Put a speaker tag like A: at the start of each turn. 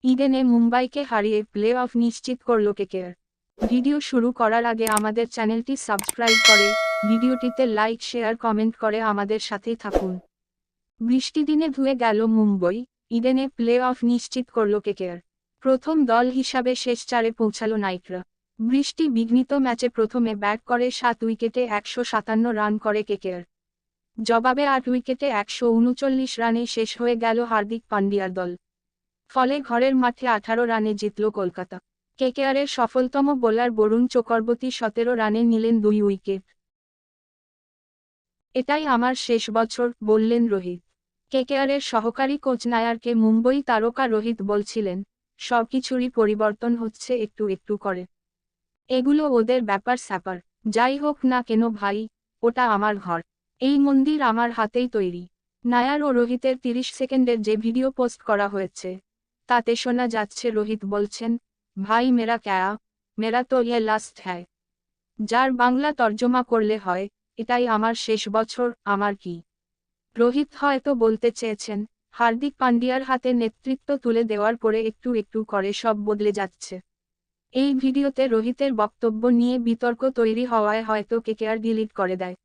A: ইডেনে মুম্বাইকে হারিয়ে play of নিশ্চিত করল কেকেআর। ভিডিও শুরু করার আগে আমাদের চ্যানেলটি সাবস্ক্রাইব করে, ভিডিওটিতে লাইক শেয়ার কমেন্ট করে আমাদের সাথেই থাকুন। বৃষ্টি দিনে ধুয়ে গেল মুম্বই, ইডেনে প্লে অফ নিশ্চিত করল কেকেআর। প্রথম দল হিসাবে শেষ চারে পৌঁছালো নাইটরা। বৃষ্টি বিঘ্নিত ম্যাচে প্রথমে ব্যাট করে 7 উইকেটে 157 রান করে কেকেআর। জবাবে 8 উইকেটে 139 রানে শেষ হয়ে গেল হার্দিক পান্ডিয়ার দল। ফলে ঘরের মাঠে 18 রানে জিতল কলকাতা। কেকেআরের সফলতম বোলার বরুণ চক্রবর্তী 17 রানে নিলেন 2 উইকেট। এটাই আমার শেষ বছর, বললেন রোহিত। কেকেআরের সহকারী কোচ নায়ারকে মুম্বই তারকা রোহিত বলছিলেন, সবকিছুরই পরিবর্তন হচ্ছে একটু একটু করে। এগুলো ওদের ব্যাপার স্যাপার, যাই হোক না কেন ভাই, ওটা আমার ঘর, এই মন্দির আমার হাতেই তৈরি। নায়ার ও রোহিতের 30 সেকেন্ডের যে ভিডিও পোস্ট করা হয়েছে, তাতে শোনা যাচ্ছে রোহিত বলছেন, ভাই মেরা ক্যা, মেরা তো ইয়ে লাস্ট হ্যায়। যার বাংলা তর্জমা করলে হয়, এটাই আমার শেষ বছর, আমার কি। রোহিত হয়তো বলতে চেয়েছেন, হার্দিক পান্ডিয়ার হাতে নেতৃত্ব তুলে দেওয়ার পরে একটু একটু করে সব বদলে যাচ্ছে। এই ভিডিওতে রোহিতের বক্তব্য নিয়ে বিতর্ক তৈরি হওয়ায় হয়তো কেকেআর ডিলিট করে দেয়।